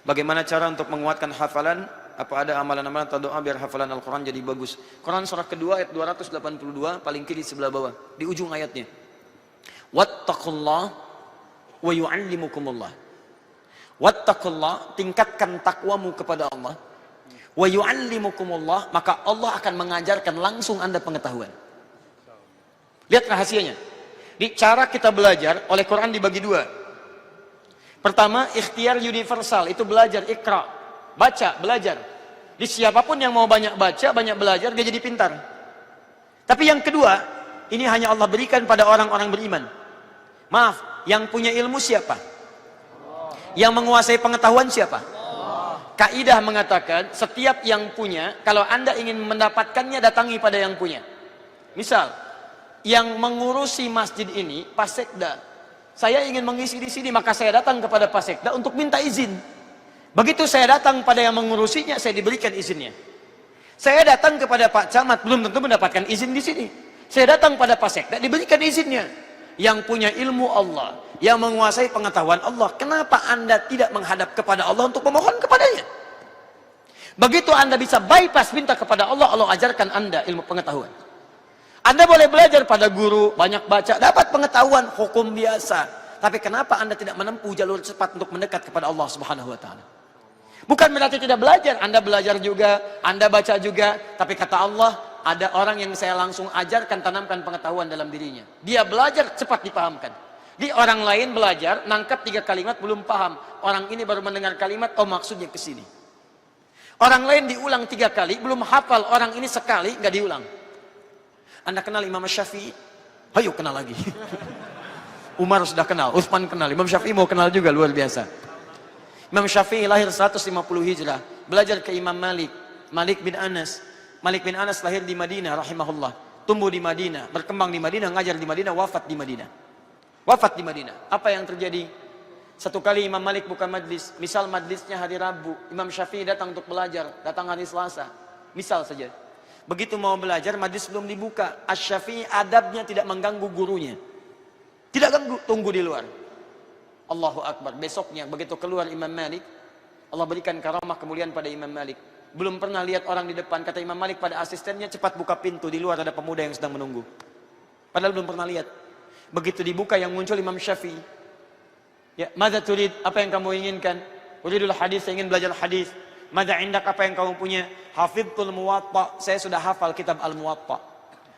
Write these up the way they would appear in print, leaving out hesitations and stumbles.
Bagaimana cara untuk menguatkan hafalan? Apa ada amalan-amalan atau doa biar hafalan Al-Quran jadi bagus? Quran surah kedua ayat 282 paling kiri sebelah bawah di ujung ayatnya. Wattaqullah wa yu'allimukumullah. Wattaqullah, tingkatkan takwamu kepada Allah. Wa yu'allimukumullah, maka Allah akan mengajarkan langsung Anda pengetahuan. Lihat rahasianya. Di cara kita belajar oleh Quran dibagi dua. Pertama, ikhtiar universal, itu belajar, ikra, baca, belajar. Di siapapun yang mau banyak baca, banyak belajar, dia jadi pintar. Tapi yang kedua, ini hanya Allah berikan pada orang-orang beriman. Maaf, yang punya ilmu siapa? Yang menguasai pengetahuan siapa? Kaidah mengatakan, setiap yang punya, kalau Anda ingin mendapatkannya, datangi pada yang punya. Misal, yang mengurusi masjid ini, Pak Sekda. Saya ingin mengisi di sini, maka saya datang kepada Pak Sekda untuk minta izin. Begitu saya datang pada yang mengurusinya, saya diberikan izinnya. Saya datang kepada Pak Camat, belum tentu mendapatkan izin di sini. Saya datang pada Pak Sekda, diberikan izinnya. Yang punya ilmu Allah, yang menguasai pengetahuan Allah, kenapa Anda tidak menghadap kepada Allah untuk memohon kepadanya? Begitu Anda bisa bypass minta kepada Allah, Allah ajarkan Anda ilmu pengetahuan. Anda boleh belajar pada guru, banyak baca, dapat pengetahuan hukum biasa. Tapi kenapa Anda tidak menempuh jalur cepat untuk mendekat kepada Allah Subhanahu wa taala? Bukan berarti tidak belajar, Anda belajar juga, Anda baca juga, tapi kata Allah, ada orang yang saya langsung ajarkan, tanamkan pengetahuan dalam dirinya. Dia belajar cepat dipahamkan. Di orang lain belajar, nangkap 3 kalimat belum paham. Orang ini baru mendengar kalimat, oh maksudnya ke sini. Orang lain diulang 3 kali, belum hafal. Orang ini sekali, nggak diulang. Anda kenal Imam Syafi'i? Ayo kenal lagi. Umar sudah kenal, Utsman kenal, Imam Syafi'i mau kenal juga, luar biasa. Imam Syafi'i lahir 150 Hijrah, belajar ke Imam Malik, Malik bin Anas. Malik bin Anas lahir di Madinah rahimahullah, tumbuh di Madinah, berkembang di Madinah, ngajar di Madinah, wafat di Madinah. Wafat di Madinah. Apa yang terjadi? Satu kali Imam Malik buka majlis, misal majlisnya hari Rabu, Imam Syafi'i datang untuk belajar, datang hari Selasa. Misal saja. Begitu mau belajar, majlis belum dibuka. Asy-Syafi'i adabnya tidak mengganggu gurunya. Tidak ganggu, tunggu di luar. Allahu Akbar. Besoknya begitu keluar Imam Malik, Allah berikan karamah kemuliaan pada Imam Malik. Belum pernah lihat orang di depan, kata Imam Malik pada asistennya, cepat buka pintu, di luar ada pemuda yang sedang menunggu. Padahal belum pernah lihat. Begitu dibuka yang muncul Imam Syafi'i. Ya, madza turid, apa yang kamu inginkan? Uridul hadis, saya ingin belajar hadis. Madza indak, apa yang kamu punya? Hafidhul Muwatta, saya sudah hafal kitab Al-Muwatta.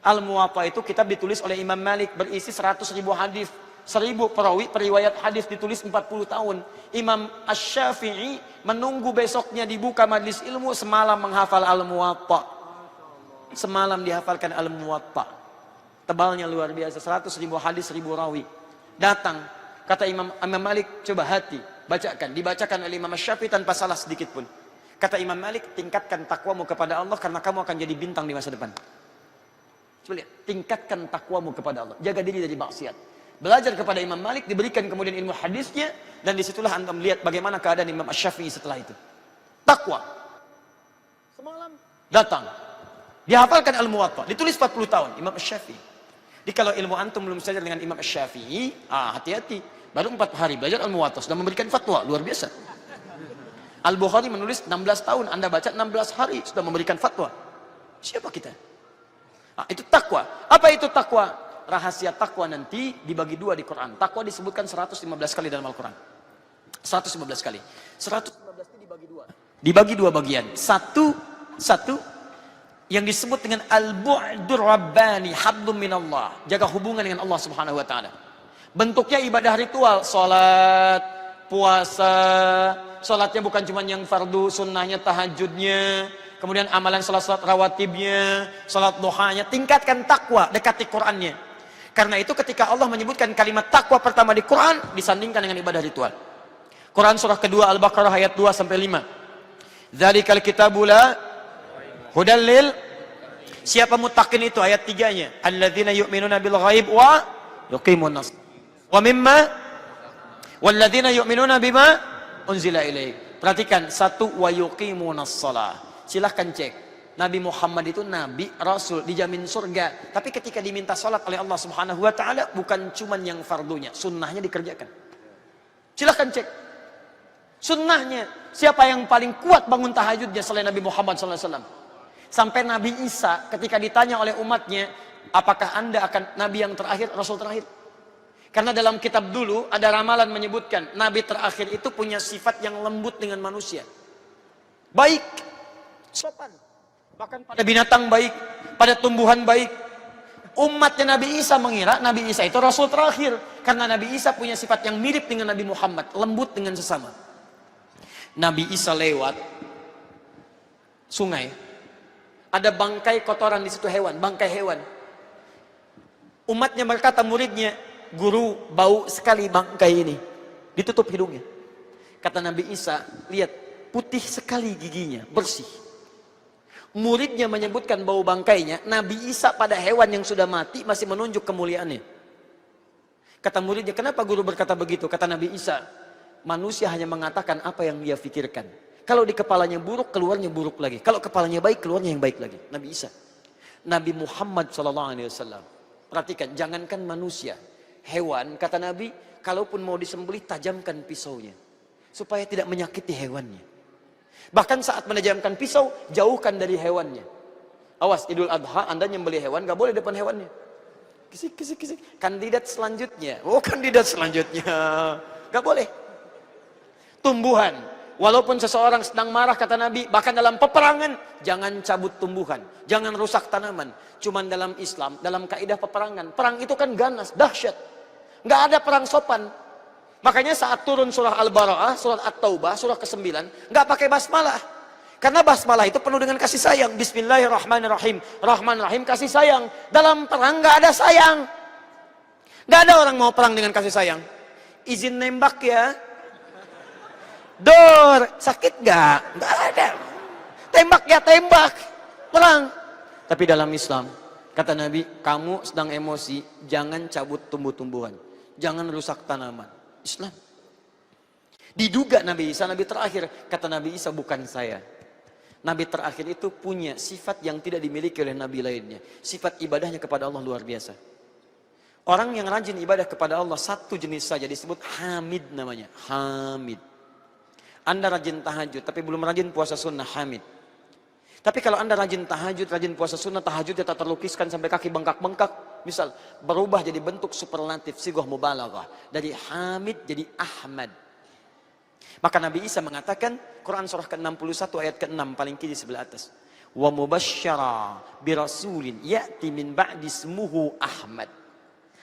Al-Muwatta itu kitab ditulis oleh Imam Malik, berisi 100.000 hadis. 1000 perawi periwayat hadis, ditulis 40 tahun. Imam Asy-Syafi'i menunggu besoknya dibuka majlis ilmu, semalam menghafal Al-Muwatta. Semalam dihafalkan Al-Muwatta. Tebalnya luar biasa, 100.000 hadis, 1000 rawi. Datang, kata Imam Malik, coba hati, bacakan. Dibacakan oleh Imam Asy-Syafi'i tanpa salah sedikit pun. Kata Imam Malik, tingkatkan takwamu kepada Allah karena kamu akan jadi bintang di masa depan. Coba lihat, tingkatkan takwamu kepada Allah. Jaga diri dari maksiat. Belajar kepada Imam Malik, diberikan kemudian ilmu hadisnya, dan disitulah anda melihat bagaimana keadaan Imam Asy-Syafi'i setelah itu. Takwa. Semalam datang, dihafalkan Al-Muwatta, ditulis 40 tahun, Imam Asy-Syafi'i. Jadi kalau ilmu antum belum saja dengan Imam Asy-Syafi'i, hati-hati. Baru 4 hari belajar Al-Muwatta, sudah memberikan fatwa, luar biasa. Al-Bukhari menulis 16 tahun, anda baca 16 hari, sudah memberikan fatwa. Siapa kita? Itu takwa. Apa itu takwa? Rahasia takwa nanti dibagi 2 di Quran. Takwa disebutkan 115 kali dalam Al-Quran. 115 kali. 115 itu dibagi 2. Dibagi 2 bagian. Satu yang disebut dengan al-bu'dur rabbani, hablum minallah. Jaga hubungan dengan Allah Subhanahu wa taala. Bentuknya ibadah ritual, salat, puasa. Salatnya bukan cuma yang fardu, sunnahnya, tahajudnya. Kemudian amalan salat rawatibnya, salat duhanya. Tingkatkan takwa, dekati Qurannya. Karena itu ketika Allah menyebutkan kalimat takwa pertama di Quran, disandingkan dengan ibadah ritual. Quran surah kedua Al-Baqarah ayat 2 sampai 5. Dzalikal kitabu la hudal lil, siapa muttaqin itu ayat 3-nya. Alladzina yu'minuna bil ghaib wa yuqimunas wa mimma walladzina yu'minuna bima unzila ilaik. Perhatikan, 1 wa yuqimunas shalah. Silahkan cek. Nabi Muhammad itu nabi, rasul, dijamin surga. Tapi ketika diminta salat oleh Allah Subhanahu wa taala, bukan cuman yang fardunya, sunnahnya dikerjakan. Silahkan cek. Sunnahnya, siapa yang paling kuat bangun tahajudnya selain Nabi Muhammad SAW? Sampai Nabi Isa ketika ditanya oleh umatnya, apakah anda akan Nabi yang terakhir, Rasul terakhir? Karena dalam kitab dulu ada ramalan menyebutkan, Nabi terakhir itu punya sifat yang lembut dengan manusia. Baik, sopan. Bahkan pada binatang baik, pada tumbuhan baik. Umatnya Nabi Isa mengira Nabi Isa itu Rasul terakhir. Karena Nabi Isa punya sifat yang mirip dengan Nabi Muhammad, lembut dengan sesama. Nabi Isa lewat sungai, ada bangkai kotoran di situ, hewan, bangkai hewan. Umatnya berkata, muridnya, guru, bau sekali bangkai ini, ditutup hidungnya. Kata Nabi Isa, lihat, putih sekali giginya, bersih. Muridnya menyebutkan bau bangkainya, Nabi Isa pada hewan yang sudah mati masih menunjuk kemuliaannya. Kata muridnya, kenapa guru berkata begitu? Kata Nabi Isa, manusia hanya mengatakan apa yang dia pikirkan. Kalau di kepalanya buruk, keluarnya buruk lagi. Kalau kepalanya baik, keluarnya yang baik lagi. Nabi Isa. Nabi Muhammad SAW. Perhatikan, jangankan manusia, hewan, kata Nabi, kalaupun mau disembelih, tajamkan pisaunya. Supaya tidak menyakiti hewannya. Bahkan saat menajamkan pisau, jauhkan dari hewannya. Awas, Idul Adha, anda nyembelih hewan, gak boleh depan hewannya. Kisik, kisik, kisik. Kandidat selanjutnya. Oh, kandidat selanjutnya. Gak boleh. Tumbuhan, walaupun seseorang sedang marah, kata Nabi, bahkan dalam peperangan, jangan cabut tumbuhan, jangan rusak tanaman. Cuman dalam Islam, dalam kaidah peperangan, perang itu kan ganas, dahsyat, nggak ada perang sopan. Makanya saat turun surah Al-Bara'ah, surah At-Taubah, surah ke-9, nggak pakai basmalah, karena basmalah itu penuh dengan kasih sayang. Bismillahirrahmanirrahim, Rahman-Rahim, kasih sayang. Dalam perang nggak ada sayang, nggak ada orang mau perang dengan kasih sayang. Izin nembak ya. Dor, sakit gak? Gak ada. Tembak ya tembak, perang. Tapi dalam Islam, kata Nabi, kamu sedang emosi, jangan cabut tumbuh-tumbuhan, jangan rusak tanaman. Islam. Diduga Nabi Isa Nabi terakhir. Kata Nabi Isa, bukan saya. Nabi terakhir itu punya sifat yang tidak dimiliki oleh Nabi lainnya. Sifat ibadahnya kepada Allah luar biasa. Orang yang rajin ibadah kepada Allah satu jenis saja, disebut Hamid namanya. Hamid. Anda rajin tahajud, tapi belum rajin puasa sunnah, hamid. Tapi kalau anda rajin tahajud, rajin puasa sunnah, tahajudnya tak terlukiskan sampai kaki bengkak-bengkak, misal berubah jadi bentuk superlatif, sigoh mubalaghah, dari hamid jadi Ahmad. Maka Nabi Isa mengatakan, Quran surah ke-61 ayat ke-6 paling kiri sebelah atas, wa mubasysyara birasulin ya'ti min ba'di ismuhu Ahmad.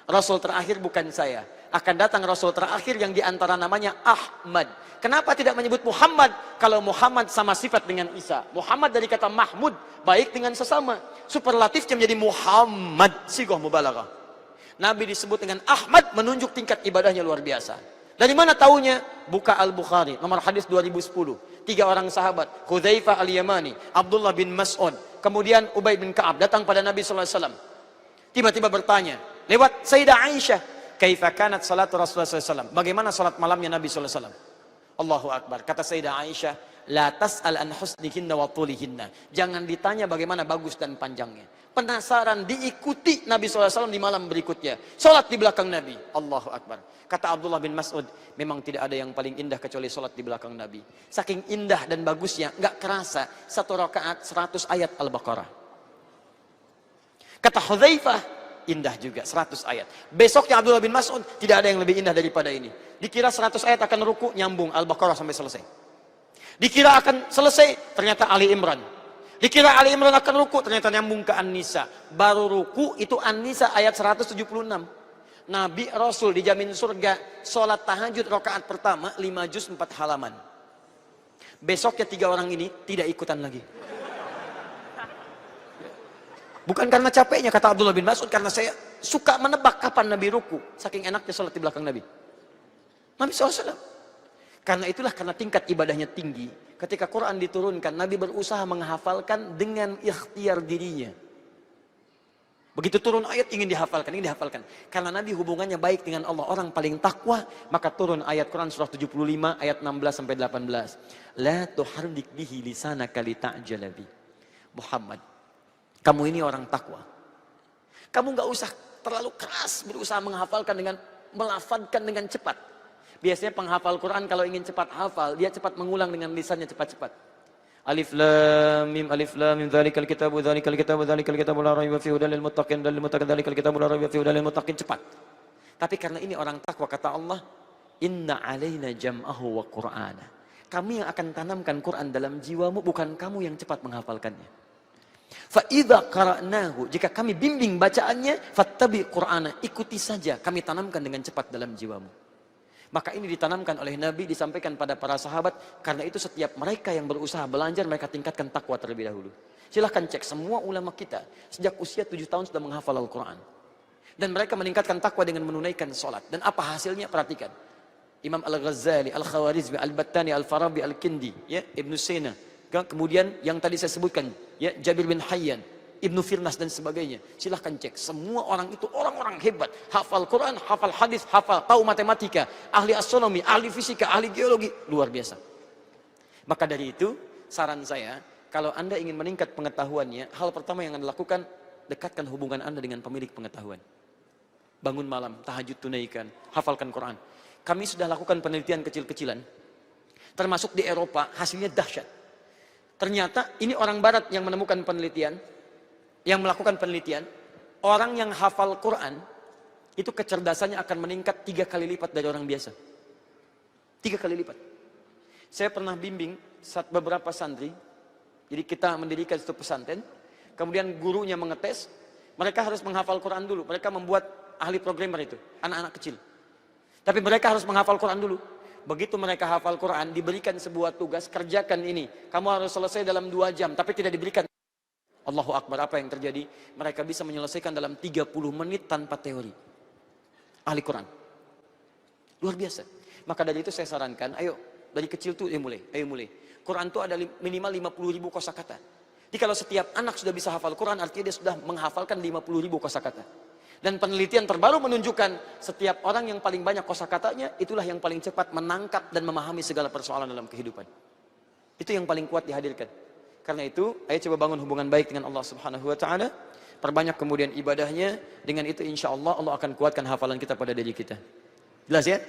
Rasul terakhir bukan saya, akan datang Rasul terakhir yang diantara namanya Ahmad. Kenapa tidak menyebut Muhammad? Kalau Muhammad sama sifat dengan Isa. Muhammad dari kata Mahmud, baik dengan sesama. Superlatifnya menjadi Muhammad, sigoh mubalaghah. Nabi disebut dengan Ahmad, menunjuk tingkat ibadahnya luar biasa. Dari mana taunya? Buka Al-Bukhari, nomor hadis 2010. 3 orang sahabat, Hudzaifah Al-Yamani, Abdullah bin Mas'ud, kemudian Ubay bin Ka'ab, datang pada Nabi SAW. Tiba-tiba bertanya, lewat Sayyidah Aisyah, kaifa kanat salatu Rasulullah SAW? Bagaimana salat malamnya Nabi SAW? Allahu Akbar. Kata Sayyidah Aisyah, la tas'al an husnihinna wa tulihinna. Jangan ditanya bagaimana bagus dan panjangnya. Penasaran, diikuti Nabi SAW di malam berikutnya. Salat di belakang Nabi. Allahu Akbar. Kata Abdullah bin Mas'ud, memang tidak ada yang paling indah kecuali salat di belakang Nabi. Saking indah dan bagusnya, nggak kerasa 1 rakaat 100 ayat Al-Baqarah. Kata Hudzaifah, indah juga 100 ayat. Besoknya Abdullah bin Mas'ud, tidak ada yang lebih indah daripada ini. Dikira 100 ayat akan ruku, nyambung Al-Baqarah sampai selesai. Dikira akan selesai, ternyata Ali Imran. Dikira Ali Imran akan ruku, ternyata nyambung ke An-Nisa. Baru ruku itu An-Nisa ayat 176. Nabi Rasul dijamin surga, sholat tahajud rakaat pertama 5 juz 4 halaman. Besoknya 3 orang ini tidak ikutan lagi. Bukan karena capeknya, kata Abdullah bin Mas'ud, karena saya suka menebak kapan Nabi ruku. Saking enaknya sholat di belakang Nabi. Nabi SAW. Karena itulah, karena tingkat ibadahnya tinggi. Ketika Quran diturunkan, Nabi berusaha menghafalkan dengan ikhtiar dirinya. Begitu turun ayat ingin dihafalkan, ingin dihafalkan. Karena Nabi hubungannya baik dengan Allah, orang paling takwa, maka turun ayat Quran surah 75 ayat 16 sampai 18. La tuharrik bihi lisanaka lita'jala bi. Muhammad, kamu ini orang takwa. Kamu nggak usah terlalu keras berusaha menghafalkan dengan melafadzkan dengan cepat. Biasanya penghafal Quran kalau ingin cepat hafal, dia cepat mengulang dengan lisannya cepat-cepat. Alif lam mim dzalikal kitabu la raiba fihi hudal lil muttaqin dzalikal kitabu la raiba fihi hudal lil muttaqin, cepat. Tapi karena ini orang takwa, kata Allah, inna alaina jam'ahu wa qur'ana. Kami yang akan tanamkan Quran dalam jiwamu, bukan kamu yang cepat menghafalkannya. Fa idza qara'nahu, jika kami bimbing bacaannya, fattabi qur'ana, ikuti saja, kami tanamkan dengan cepat dalam jiwamu. Maka ini ditanamkan oleh Nabi, disampaikan pada para sahabat. Karena itu setiap mereka yang berusaha belajar, mereka tingkatkan takwa terlebih dahulu. Silahkan cek semua ulama kita sejak usia 7 tahun sudah menghafal Al-Quran. Dan mereka meningkatkan takwa dengan menunaikan sholat. Dan apa hasilnya? Perhatikan. Imam Al-Ghazali, Al-Khawarizmi, Al-Battani, Al-Farabi, Al-Kindi, ya, Ibn Sina. Kemudian yang tadi saya sebutkan, ya, Jabir bin Hayyan, Ibnu Firnas dan sebagainya. Silahkan cek. Semua orang itu orang-orang hebat. Hafal Quran, hafal hadis, hafal, tahu matematika, ahli astronomi, ahli fisika, ahli geologi. Luar biasa. Maka dari itu, saran saya, kalau Anda ingin meningkat pengetahuannya, hal pertama yang Anda lakukan, dekatkan hubungan Anda dengan pemilik pengetahuan. Bangun malam, tahajud tunaikan, hafalkan Quran. Kami sudah lakukan penelitian kecil-kecilan. Termasuk di Eropa, hasilnya dahsyat. Ternyata ini orang barat yang menemukan penelitian, yang melakukan penelitian, orang yang hafal Quran, itu kecerdasannya akan meningkat 3 kali lipat dari orang biasa. 3 kali lipat. Saya pernah bimbing beberapa santri, jadi kita mendirikan satu pesantren, kemudian gurunya mengetes, mereka harus menghafal Quran dulu, mereka membuat ahli programmer itu, anak-anak kecil. Tapi mereka harus menghafal Quran dulu. Begitu mereka hafal Quran, diberikan sebuah tugas, kerjakan ini. Kamu harus selesai dalam 2 jam, tapi tidak diberikan. Allahu Akbar, apa yang terjadi? Mereka bisa menyelesaikan dalam 30 menit tanpa teori. Ahli Quran. Luar biasa. Maka dari itu saya sarankan, ayo dari kecil tuh mulai. Quran tuh ada minimal 50.000 kosakata. Jadi kalau setiap anak sudah bisa hafal Quran, artinya dia sudah menghafalkan 50.000 kosakata. Dan penelitian terbaru menunjukkan setiap orang yang paling banyak kosakatanya, itulah yang paling cepat menangkap dan memahami segala persoalan dalam kehidupan. Itu yang paling kuat dihadirkan. Karena itu, ayo coba bangun hubungan baik dengan Allah Subhanahu wa Ta'ala. Perbanyak kemudian ibadahnya. Dengan itu insya Allah, Allah akan kuatkan hafalan kita pada diri kita. Jelas ya?